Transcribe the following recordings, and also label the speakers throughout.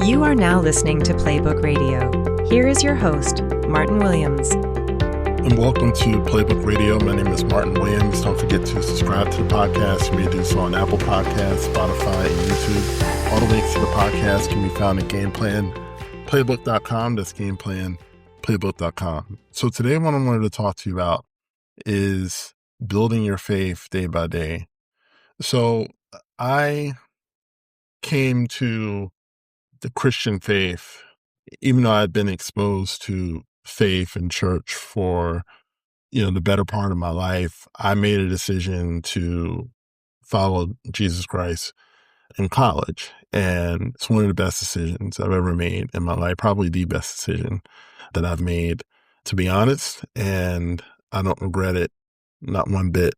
Speaker 1: You are now listening to Playbook Radio. Here is your host, Martin Williams.
Speaker 2: And welcome to Playbook Radio. My name is Martin Williams. Don't forget to subscribe to the podcast. You may do so on Apple Podcasts, Spotify, and YouTube. All the links to the podcast can be found at gameplanplaybook.com. That's gameplanplaybook.com. So today what I wanted to talk to you about is building your faith day by day. So I came to the Christian faith, even though I'd been exposed to faith and church for, the better part of my life. I made a decision to follow Jesus Christ in college. And it's one of the best decisions I've ever made in my life, probably the best decision that I've made, to be honest. And I don't regret it, not one bit.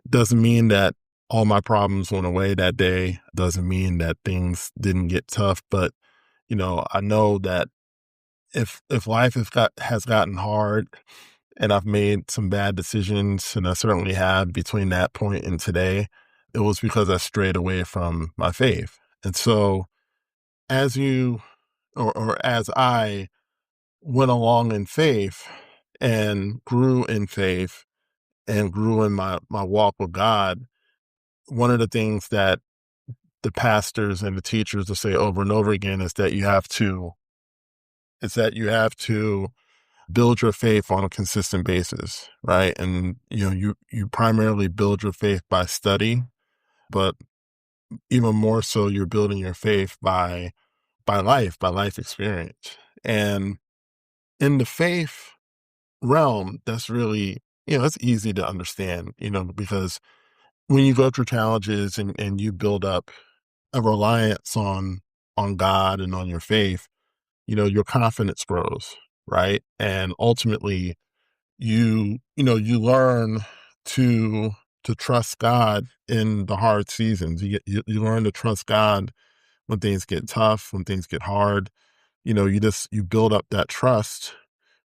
Speaker 2: It doesn't mean that all my problems went away that day. It doesn't mean that things didn't get tough, but I know that if life has gotten hard and I've made some bad decisions, and I certainly have between that point and today, it was because I strayed away from my faith. And so as as I went along in faith and grew in faith and grew in my walk with God, one of the things that the pastors and the teachers will say over and over again is that you have to build your faith on a consistent basis, right? And you primarily build your faith by study, but even more so, you're building your faith by life experience. And in the faith realm, that's really, it's easy to understand, because when you go through challenges and you build up a reliance on God and on your faith, your confidence grows, right? And ultimately you learn to trust God in the hard seasons. You learn to trust God when things get tough, when things get hard. You build up that trust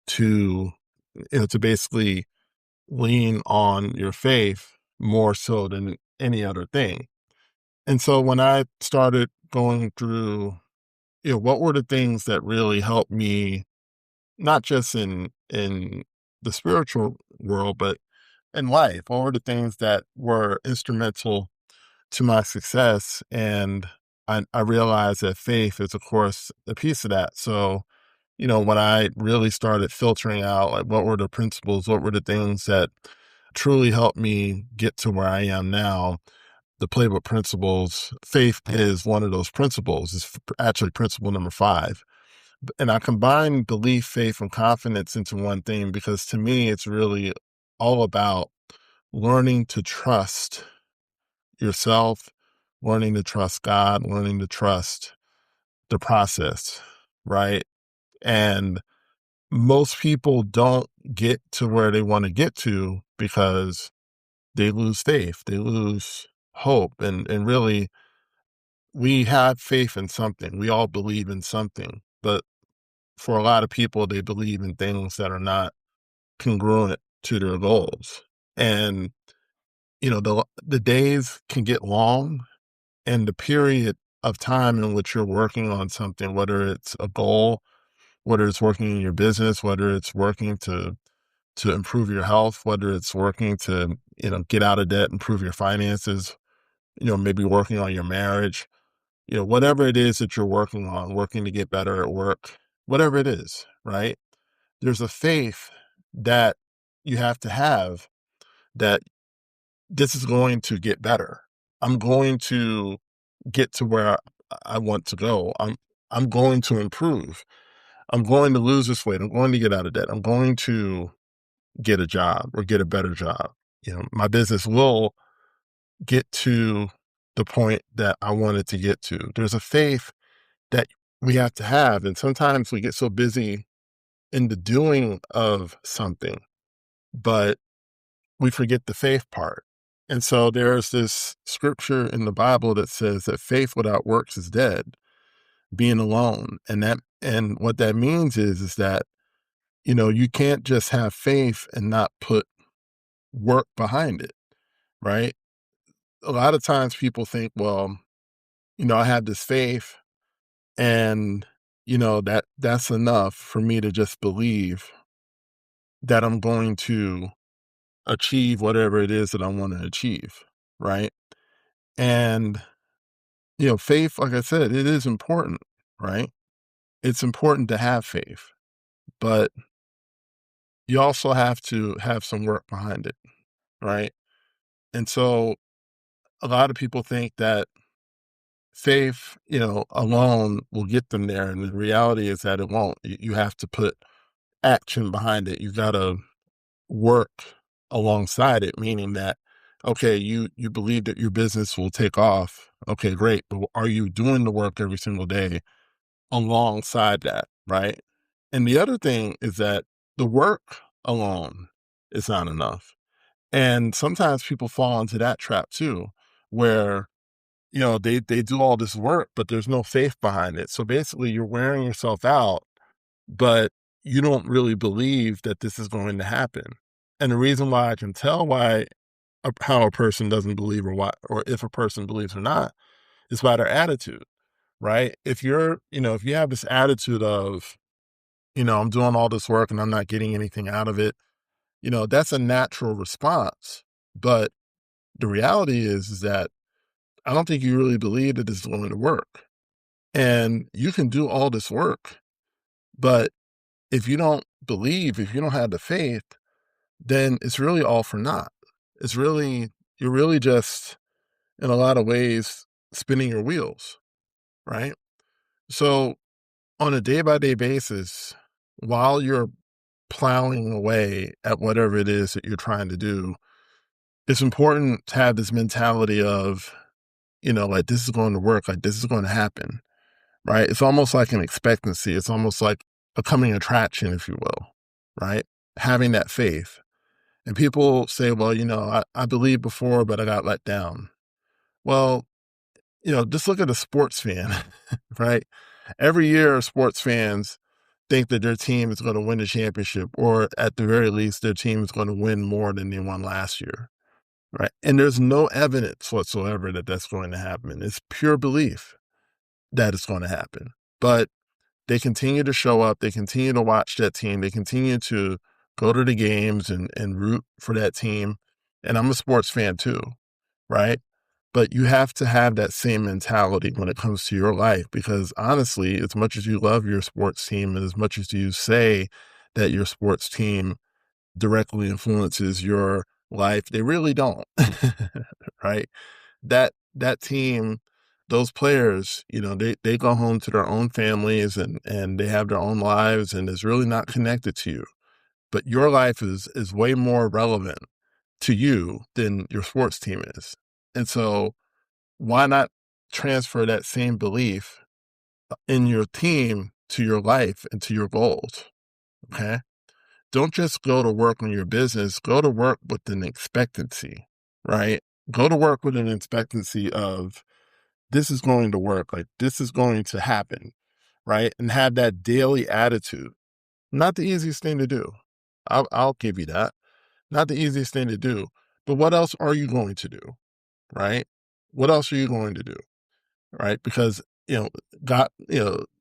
Speaker 2: to to basically lean on your faith more so than any other thing. And so when I started going through, what were the things that really helped me, not just in the spiritual world, but in life? What were the things that were instrumental to my success? And I realized that faith is, of course, a piece of that. So, when I really started filtering out, like, what were the principles, what were the things that truly helped me get to where I am now, the Playbook principles, faith is one of those principles. It's actually principle number 5. And I combine belief, faith, and confidence into one thing because to me, it's really all about learning to trust yourself, learning to trust God, learning to trust the process, right? And most people don't get to where they want to get to because they lose faith, they lose hope. And really, we have faith in something. We all believe in something. But for a lot of people, they believe in things that are not congruent to their goals. And, the days can get long, and the period of time in which you're working on something, whether it's a goal, whether it's working in your business, whether it's working to improve your health, whether it's working to, get out of debt, improve your finances, maybe working on your marriage, whatever it is that you're working on, working to get better at work, whatever it is, right? There's a faith that you have to have that this is going to get better. I'm going to get to where I want to go. I'm going to improve. I'm going to lose this weight. I'm going to get out of debt. I'm going to get a job or get a better job. My business will get to the point that I want it to get to. There's a faith that we have to have. And sometimes we get so busy in the doing of something, but we forget the faith part. And so there's this scripture in the Bible that says that faith without works is dead, being alone. And what that means is that, you can't just have faith and not put work behind it, right? A lot of times people think, well, I have this faith And, that's enough for me to just believe that I'm going to achieve whatever it is that I want to achieve. Right. And, faith, like I said, it is important. Right. It's important to have faith, but you also have to have some work behind it. Right. And so a lot of people think that faith, alone will get them there. And the reality is that it won't. You have to put action behind it. You got to work alongside it, meaning that, okay, you believe that your business will take off. Okay, great. But are you doing the work every single day alongside that? Right. And the other thing is that the work alone is not enough. And sometimes people fall into that trap too, where they do all this work, but there's no faith behind it. So basically, you're wearing yourself out, but you don't really believe that this is going to happen. And the reason why I can tell how a person doesn't believe or if a person believes or not is by their attitude, right? If you have this attitude of, I'm doing all this work and I'm not getting anything out of it, that's a natural response. But the reality is that I don't think you really believe that this is going to work. And you can do all this work, but if you don't believe, if you don't have the faith, then it's really all for naught. You're really just, in a lot of ways, spinning your wheels, right? So on a day by day basis, while you're plowing away at whatever it is that you're trying to do, it's important to have this mentality of, like this is going to work, like this is going to happen. Right? It's almost like an expectancy. It's almost like a coming attraction, if you will, right? Having that faith. And people say, well, I believed before, but I got let down. Well, just look at a sports fan, right? Every year, sports fans think that their team is going to win the championship, or at the very least, their team is going to win more than they won last year, right? And there's no evidence whatsoever that that's going to happen. It's pure belief that it's going to happen. But they continue to show up. They continue to watch that team. They continue to go to the games and root for that team. And I'm a sports fan too, right? But you have to have that same mentality when it comes to your life, because honestly, as much as you love your sports team and as much as you say that your sports team directly influences your life, they really don't, right? That team, those players, they go home to their own families and they have their own lives and is really not connected to you. But your life is way more relevant to you than your sports team is. And so why not transfer that same belief in your team to your life and to your goals? Okay. Don't just go to work on your business, go to work with an expectancy, right? Go to work with an expectancy of, this is going to work. Like this is going to happen, right? And have that daily attitude. Not the easiest thing to do. I'll give you that. Not the easiest thing to do. But what else are you going to do, right? What else are you going to do, right? Because God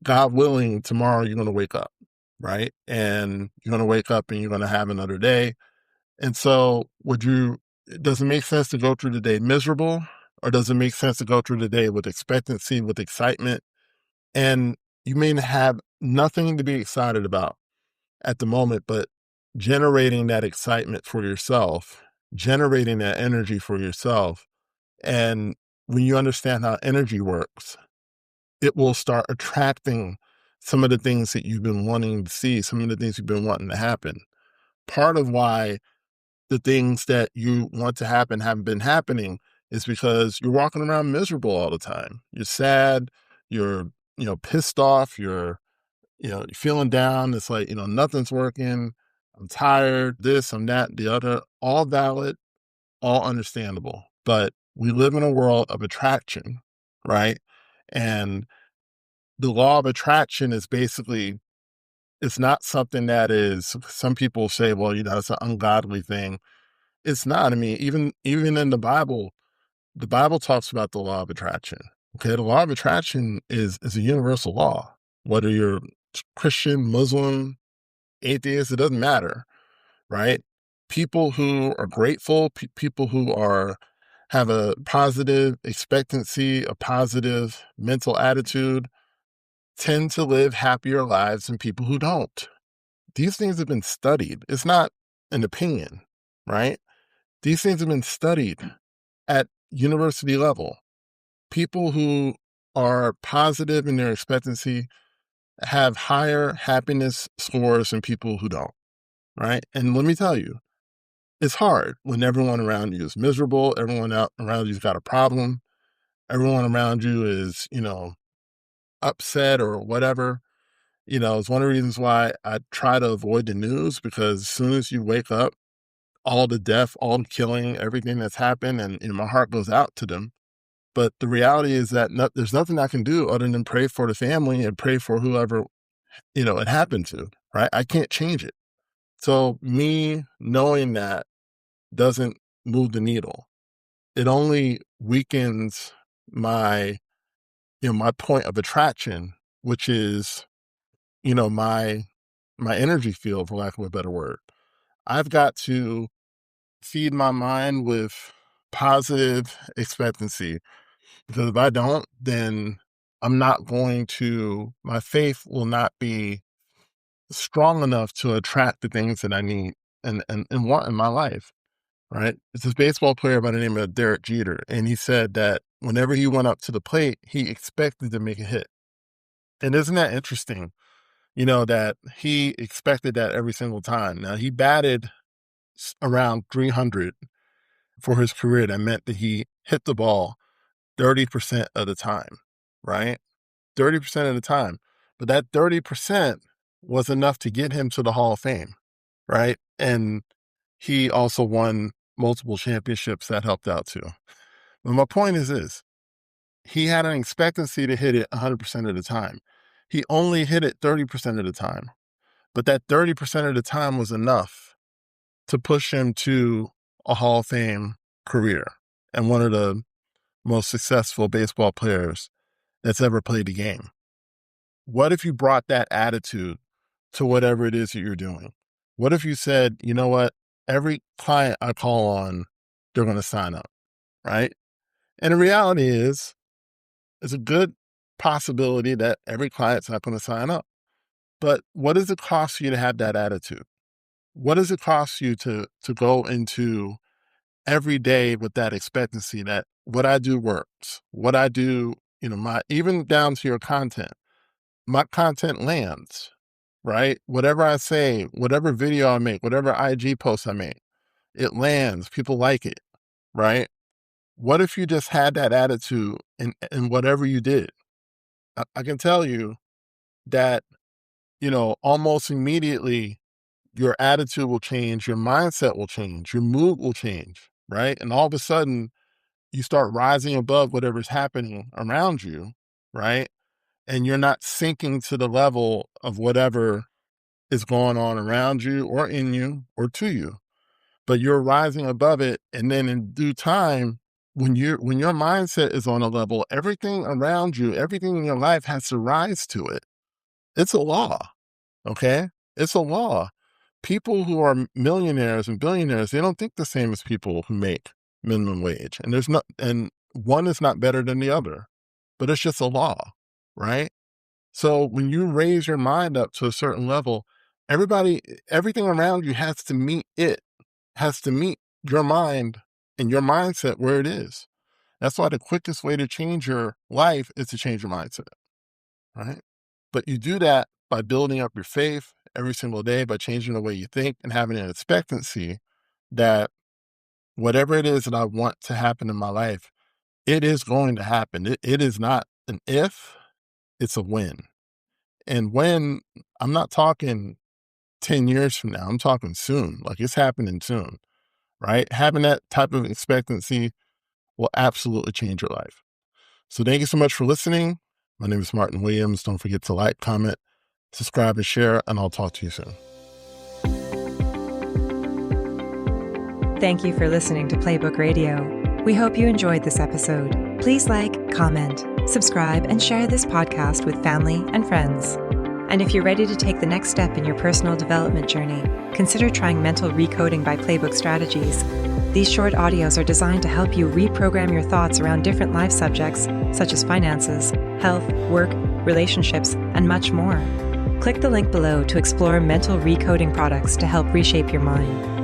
Speaker 2: willing, tomorrow you're going to wake up, right? And you're going to wake up and you're going to have another day. And so, does it make sense to go through the day miserable, or does it make sense to go through the day with expectancy, with excitement? And you may have nothing to be excited about at the moment, but generating that excitement for yourself, generating that energy for yourself. And when you understand how energy works, it will start attracting some of the things that you've been wanting to see, some of the things you've been wanting to happen. Part of why the things that you want to happen haven't been happening is because you're walking around miserable all the time. You're sad, you're, pissed off, you're feeling down. It's like, nothing's working. I'm tired, this, I'm that, the other, all valid, all understandable. But we live in a world of attraction, right? And the law of attraction is basically, it's not something that is, some people say, well, it's an ungodly thing. It's not. I mean, even in the Bible talks about the law of attraction, Okay, the law of attraction is a universal law. Whether you're Christian, Muslim, atheist, it doesn't matter, right? People who are grateful, people who are have a positive expectancy, a positive mental attitude, tend to live happier lives than people who don't. These things have been studied. It's not an opinion, right? These things have been studied at university level. People who are positive in their expectancy have higher happiness scores than people who don't, right? And let me tell you, it's hard when everyone around you is miserable, everyone out around you's got a problem, everyone around you is, upset or whatever. It's one of the reasons why I try to avoid the news, because as soon as you wake up, all the death, all the killing, everything that's happened, and my heart goes out to them. But the reality is that there's nothing I can do other than pray for the family and pray for whoever, it happened to, right? I can't change it. So me knowing that doesn't move the needle. It only weakens my, my point of attraction, which is, my energy field, for lack of a better word. I've got to feed my mind with positive expectancy, because if I don't, then my faith will not be strong enough to attract the things that I need and want in my life, right? It's this baseball player by the name of Derek Jeter, and he said that whenever he went up to the plate, he expected to make a hit. And isn't that interesting? That he expected that every single time. Now, he batted around 300 for his career. That meant that he hit the ball 30% of the time, right? 30% of the time. But that 30% was enough to get him to the Hall of Fame, right? And he also won multiple championships that helped out too. But my point is this: he had an expectancy to hit it 100% of the time. He only hit it 30% of the time. But that 30% of the time was enough to push him to a Hall of Fame career and one of the most successful baseball players that's ever played the game. What if you brought that attitude to whatever it is that you're doing? What if you said, you know what, every client I call on, they're going to sign up, right? And the reality is, it's a good possibility that every client's not going to sign up. But what does it cost you to have that attitude? What does it cost you to go into every day with that expectancy that what I do works? What I do, even down to your content, my content lands, right? Whatever I say, whatever video I make, whatever IG post I make, it lands. People like it, right? What if you just had that attitude in whatever you did? I can tell you that, almost immediately, your attitude will change, your mindset will change, your mood will change, right? And all of a sudden, you start rising above whatever's happening around you, right? And you're not sinking to the level of whatever is going on around you or in you or to you, but you're rising above it. And then in due time, when your mindset is on a level, everything around you, everything in your life has to rise to it. It's a law. Okay. It's a law. People who are millionaires and billionaires, they don't think the same as people who make minimum wage. And one is not better than the other, but it's just a law, right? So when you raise your mind up to a certain level, everything around you has to meet your mind and your mindset where it is. That's why the quickest way to change your life is to change your mindset, right? But you do that by building up your faith every single day, by changing the way you think and having an expectancy that whatever it is that I want to happen in my life, it is going to happen. It is not an if, it's a when. And when, I'm not talking 10 years from now, I'm talking soon, like it's happening soon, right? Having that type of expectancy will absolutely change your life. So thank you so much for listening. My name is Martin Williams. Don't forget to like, comment, subscribe, and share, and I'll talk to you soon.
Speaker 1: Thank you for listening to Playbook Radio. We hope you enjoyed this episode. Please like, comment, subscribe, and share this podcast with family and friends. And if you're ready to take the next step in your personal development journey, consider trying Mental Recoding by Playbook Strategies. These short audios are designed to help you reprogram your thoughts around different life subjects, such as finances, health, work, relationships, and much more. Click the link below to explore mental recoding products to help reshape your mind.